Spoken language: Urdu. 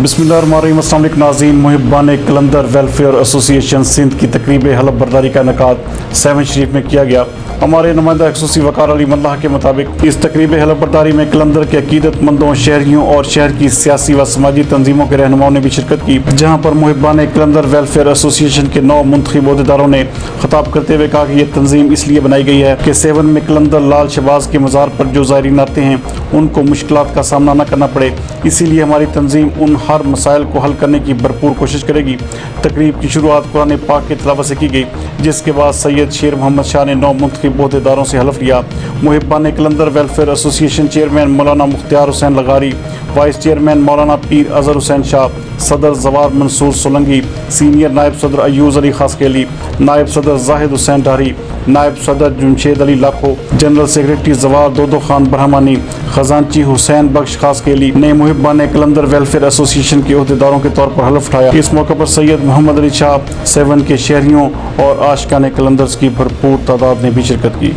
بسم اللہ الرحمن الرحیم۔ السلام علیکم ناظرین، محبان کلندر ویلفیئر ایسوسی ایشن سندھ کی تقریب حلف برداری کا انعقاد 7 شریف میں کیا گیا۔ ہمارے نمائندہ خصوصی وقار علی ملہ کے مطابق اس تقریب حلف برداری میں کلندر کے عقیدت مندوں، شہریوں اور شہر کی سیاسی و سماجی تنظیموں کے رہنماؤں نے بھی شرکت کی، جہاں پر محبان کلندر ویلفیئر ایسوسی ایشن کے 9 منتخب عہدیداروں نے خطاب کرتے ہوئے کہا کہ یہ تنظیم اس لیے بنائی گئی ہے کہ سےسیہون میں کلندر لال شہباز کے مزار پر جو زائرین آتے ہیں ان کو مشکلات کا سامنا نہ کرنا پڑے، اسی لیے ہماری تنظیم ان ہر مسائل کو حل کرنے کی بھرپور کوشش کرے گی۔ تقریب کی شروعات قرآن پاک کی تلاوت سے کی گئی، جس کے بعد سید شیر محمد شاہ نے 9 منتخب عہدیداروں سے حلف لیا۔ محبان کلندر ویلفیئر ایسوسی ایشن چیئرمین مولانا مختار حسین لغاری، وائس چیئرمین مولانا پیر اظہر حسین شاہ، صدر زوار منصور سولنگی، سینئر نائب صدر ایوز علی خاصکیلی، نائب صدر زاہد حسین ڈھاری، نائب صدر جمشید علی لاکھو، جنرل سیکریٹری زوار دودو خان برہمانی، خزانچی حسین بخش خاصکیلی نے محبان کلندر ویلفیئر ایسوسی ایشن کے عہدیداروں کے طور پر حلف اٹھایا۔ اس موقع پر سید محمد علی شاہ، سےسیہون کے شہریوں اور عاشقان کلندرز کی بھرپور تعداد نے بھی شرکت کی۔